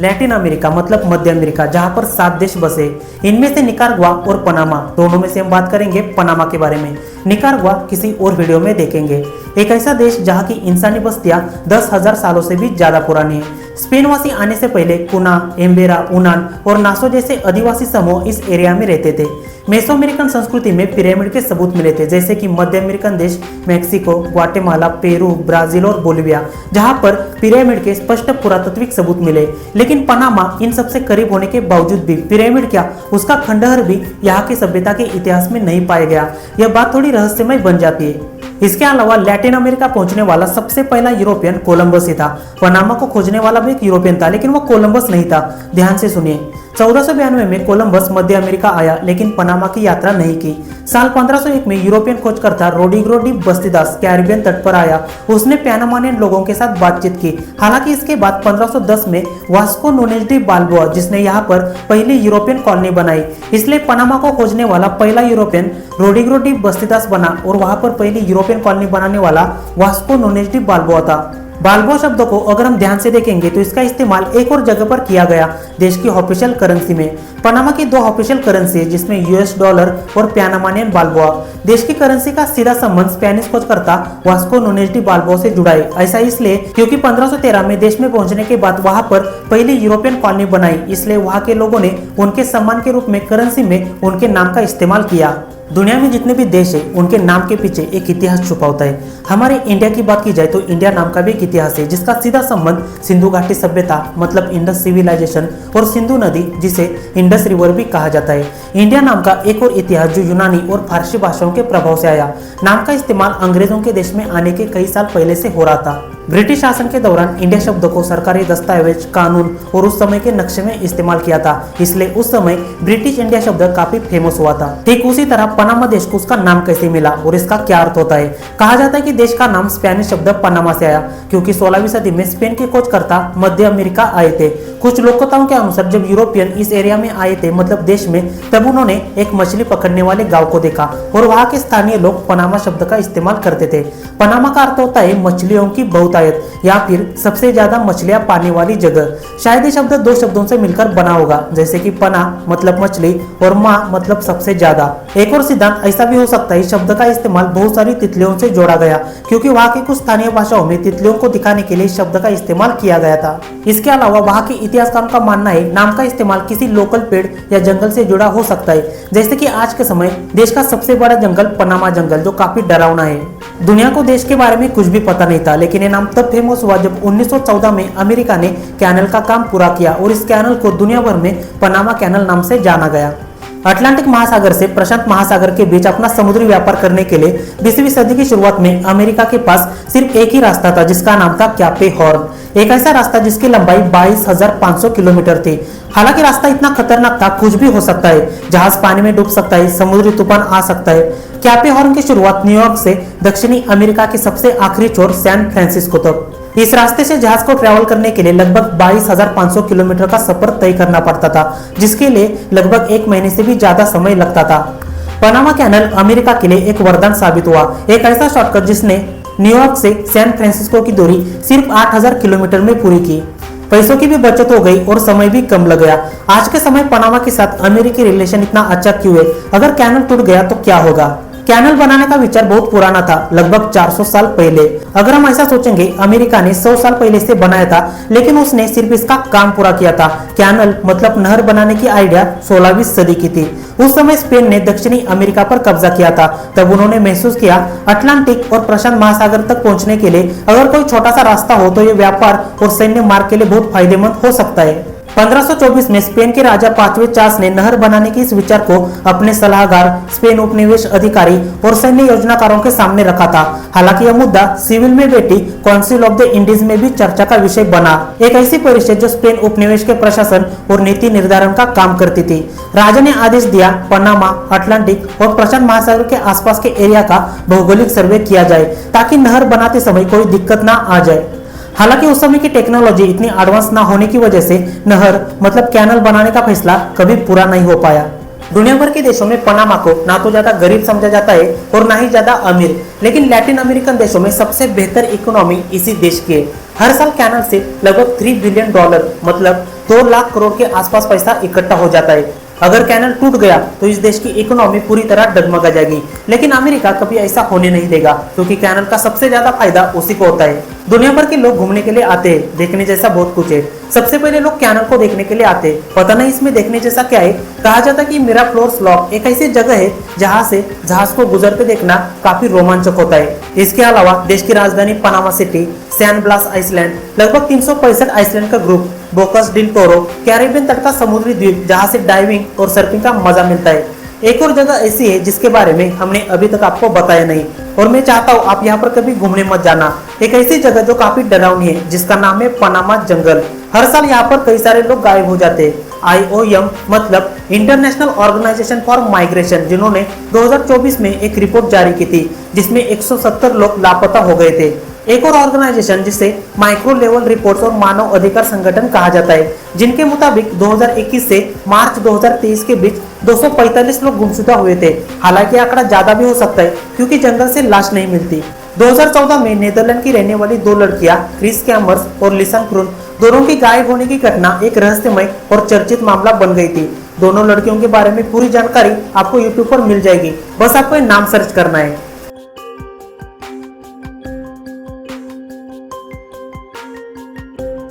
Latin America मतलब मध्य America, जहां पर 7 देश बसे। इनमें से निकाराग्वा और पनामा, दोनों में से हम बात करेंगे पनामा के बारे में। निकाराग्वा किसी और वीडियो में देखेंगे। एक ऐसा देश जहां की इंसानी बस्तियां 10,000 सालों से भी ज्यादा पुरानी है। स्पेनवासी आने से पहले कुना, एम्बेरा, उनान और नासो जैसे आदिवासी समूह इस एरिया में रहते थे। मेसो अमेरिकन संस्कृति में पिरामिड के सबूत मिले थे, जैसे कि मध्य अमेरिकन देश मेक्सिको, ग्वाटेमाला, पेरू, ब्राजील और बोलिविया, जहां पर पिरामिड के स्पष्ट पुरातात्विक सबूत मिले। लेकिन पनामा इन सबसे करीब होने के बावजूद भी पिरामिड क्या, उसका खंडहर भी यहाँ की सभ्यता के इतिहास में नहीं पाया गया। यह बात थोड़ी रहस्यमय बन जाती है। इसके अलावा लैटिन अमेरिका पहुंचने वाला सबसे पहला यूरोपियन कोलंबस ही था। पनामा को खोजने वाला भी एक यूरोपियन था, लेकिन वो कोलंबस नहीं था। ध्यान से सुनिए। 1492 में कोलंबस मध्य अमेरिका आया, लेकिन पनामा की यात्रा नहीं की। साल 1501 में यूरोपियन खोजकर्ता रोड्रिगो डी बस्तिदास कैरिबियन तट पर आया। उसने पैनामानियन लोगों के साथ बातचीत की। हालांकि इसके बाद 1510 में वास्को नूनेज डी बाल्बोआ, जिसने यहाँ पर पहली यूरोपियन कॉलोनी बनाई, इसलिए पनामा को खोजने वाला पहला यूरोपियन रोड्रिगो डी बस्तिदास बना और वहां पर पहली यूरोपियन कॉलोनी बनाने वाला वास्को नूनेज डी बाल्बोआ था। बाल्बोआ शब्द को अगर हम ध्यान से देखेंगे तो इसका इस्तेमाल एक और जगह पर किया गया, देश की ऑफिशियल करेंसी में। पनामा की 2 ऑफिशियल करेंसी है, जिसमें यूएस डॉलर और पैनामानियन बाल्बोआ। देश की करेंसी का सीधा संबंध स्पेनिश खोजकर्ता वास्को नूनेज डी बाल्बोआ से जुड़ा है। ऐसा इसलिए क्योंकि 1513 में देश में पहुंचने के बाद वहां पर पहली यूरोपियन कॉलोनी बनाई, इसलिए वहां के लोगों ने उनके सम्मान के रूप में करेंसी में उनके नाम का इस्तेमाल किया। दुनिया में जितने भी देश है, उनके नाम के पीछे एक इतिहास छुपा होता है। हमारे इंडिया की बात की जाए तो इंडिया नाम का भी एक इतिहास है, जिसका सीधा संबंध सिंधु घाटी सभ्यता मतलब इंडस सिविलाइजेशन और सिंधु नदी, जिसे इंडस रिवर भी कहा जाता है। इंडिया नाम का एक और इतिहास जो यूनानी और फारसी भाषाओं के प्रभाव से आया। नाम का इस्तेमाल अंग्रेजों के देश में आने के कई साल पहले से हो रहा था। ब्रिटिश शासन के दौरान इंडिया शब्द को सरकारी दस्तावेज, कानून और उस समय के नक्शे में इस्तेमाल किया था, इसलिए उस समय ब्रिटिश इंडिया शब्द काफी फेमस हुआ था। ठीक उसी तरह पनामा देश को उसका नाम कैसे मिला और इसका क्या अर्थ होता है। कहा जाता है कि देश का नाम स्पेनिश शब्द पनामा से आया, क्योंकि 16वीं सदी में स्पेन के खोजकर्ता मध्य अमेरिका आए थे। कुछ लोककथाओं के अनुसार जब यूरोपियन इस एरिया में आए थे, मतलब देश में, तब उन्होंने एक मछली पकड़ने वाले गांव को देखा और वहां के स्थानीय लोग पनामा शब्द का इस्तेमाल करते थे। पनामा का अर्थ होता है मछलियों की बहुतायत या फिर सबसे ज्यादा मछलियां पाने वाली जगह। शायद ये शब्द 2 शब्दों से मिलकर बना होगा, जैसे कि पना मतलब मछली और मा मतलब सबसे ज्यादा। एक और सिद्धांत ऐसा भी हो सकता है, शब्द का इस्तेमाल बहुत सारी तितलियों से जोड़ा गया, क्योंकि वहां की कुछ स्थानीय भाषाओं में तितलियों को दिखाने के लिए शब्द का इस्तेमाल किया गया था। इसके अलावा वहां के इतिहासकारों का मानना है नाम का इस्तेमाल किसी लोकल पेड़ या जंगल से जुड़ा हो सकता है, जैसे कि आज के समय देश का सबसे बड़ा जंगल पनामा जंगल, जो काफी डरावना है। दुनिया को देश के बारे में कुछ भी पता नहीं था, लेकिन ये नाम तब फेमस हुआ जब 1914 में अमेरिका ने कैनल का काम पूरा किया और इस कैनल को दुनिया भर में पनामा कैनल नाम से जाना गया। अटलांटिक महासागर से प्रशांत महासागर के बीच अपना समुद्री व्यापार करने के लिए 20वीं सदी की शुरुआत में अमेरिका के पास सिर्फ एक ही रास्ता था, जिसका नाम था कैपे हॉर्न। एक ऐसा रास्ता जिसकी लंबाई 22,500 किलोमीटर थी। हालांकि रास्ता इतना खतरनाक था, कुछ भी हो सकता है, जहाज पानी में डूब सकता है, समुद्री तूफान आ सकता है। कैपे हॉर्न की शुरुआत न्यूयॉर्क से दक्षिणी अमेरिका के सबसे आखिरी छोर सैन फ्रांसिस्को तक। इस रास्ते से जहाज को ट्रैवल करने के लिए लगभग 22,500 किलोमीटर का सफर तय करना पड़ता था, जिसके लिए लगभग 1 महीने से भी ज्यादा समय लगता था। पनामा कैनल अमेरिका के लिए एक वरदान साबित हुआ, एक ऐसा शॉर्टकट जिसने न्यूयॉर्क से सैन फ्रांसिस्को की दूरी सिर्फ 8,000 किलोमीटर में पूरी की। पैसों की भी बचत हो गई और समय भी कम लग गया। आज के समय पनामा के साथ अमेरिकी रिलेशन इतना अच्छा क्यों है? अगर कैनल टूट गया तो क्या होगा? कैनल बनाने का विचार बहुत पुराना था, लगभग 400 साल पहले। अगर हम ऐसा सोचेंगे, अमेरिका ने 100 साल पहले से बनाया था, लेकिन उसने सिर्फ इसका काम पूरा किया था। कैनल मतलब नहर बनाने की आइडिया 16वीं सदी की थी। उस समय स्पेन ने दक्षिणी अमेरिका पर कब्जा किया था। तब उन्होंने महसूस किया अटलांटिक और प्रशांत महासागर तक पहुंचने के लिए अगर कोई छोटा सा रास्ता हो तो ये व्यापार और सैन्य मार्ग के लिए बहुत फायदेमंद हो सकता है। 1524 में स्पेन के राजा 5वें चार्ल्स ने नहर बनाने के इस विचार को अपने सलाहकार, स्पेन उपनिवेश अधिकारी और सैन्य योजनाकारों के सामने रखा था। हालांकि यह मुद्दा सिविल में बैठी काउंसिल ऑफ द इंडीज में भी चर्चा का विषय बना, एक ऐसी परिषद जो स्पेन उपनिवेश के प्रशासन और नीति निर्धारण का काम करती थी। राजा ने आदेश दिया पनामा, अटलांटिक और प्रशांत महासागर के आसपास के एरिया का भौगोलिक सर्वे किया जाए, ताकि नहर बनाते समय कोई दिक्कत ना आ जाए। हालांकि उस समय की टेक्नोलॉजी इतनी एडवांस ना होने की वजह से नहर मतलब कैनल बनाने का फैसला कभी पूरा नहीं हो पाया। दुनिया भर के देशों में पनामा को ना तो ज्यादा गरीब समझा जाता है और ना ही ज्यादा अमीर, लेकिन लैटिन अमेरिकन देशों में सबसे बेहतर इकोनॉमी इसी देश की है। हर साल कैनाल से लगभग $3 बिलियन मतलब 2 लाख करोड़ के आसपास पैसा इकट्ठा हो जाता है। अगर कैनाल टूट गया तो इस देश की इकोनॉमी पूरी तरह डगमगा जाएगी, लेकिन अमेरिका कभी ऐसा होने नहीं देगा, क्योंकि कैनाल का सबसे ज्यादा फायदा उसी को होता है। दुनिया भर के लोग घूमने के लिए आते हैं, देखने जैसा बहुत कुछ है। सबसे पहले लोग कैनाल को देखने के लिए आते हैं। पता नहीं इसमें देखने जैसा क्या है। कहा जाता है कि मिराफ्लोर्स लॉक एक ऐसी जगह है जहां से जहाज को गुजरते देखना काफी रोमांचक होता है। इसके अलावा देश की राजधानी Panama City, San Blas island, लगभग 365 आइसलैंड का group, Bocas del Toro, Caribbean तट का समुद्री द्वीप जहां से डाइविंग और सर्फिंग का मजा मिलता है। एक और जगह ऐसी है जिसके बारे में हमने अभी तक आपको बताया नहीं, और मैं चाहता हूँ आप यहाँ पर कभी घूमने मत जाना। एक ऐसी जगह जो काफी डरावनी है, जिसका नाम है पनामा जंगल। हर साल यहाँ पर कई सारे लोग गायब हो जाते हैं। IOM मतलब इंटरनेशनल ऑर्गेनाइजेशन फॉर माइग्रेशन, जिन्होंने 2024 में एक रिपोर्ट जारी की थी जिसमें 170 लोग लापता हो गए थे। एक और ऑर्गेनाइजेशन जिसे माइक्रो लेवल रिपोर्ट्स और मानव अधिकार संगठन कहा जाता है, जिनके मुताबिक 2021 से मार्च 2023 के बीच 245 लोग गुमशुदा हुए थे। हालांकि आंकड़ा ज्यादा भी हो सकता है, क्योंकि जंगल से लाश नहीं मिलती। 2014 में नीदरलैंड की रहने वाली 2 लड़कियां क्रिस कैमर्स और लिसन क्रून, दोनों की गायब होने की घटना एक रहस्यमय और चर्चित मामला बन गई थी। दोनों लड़कियों के बारे में पूरी जानकारी आपको YouTube पर मिल जाएगी, बस आपको नाम सर्च करना है।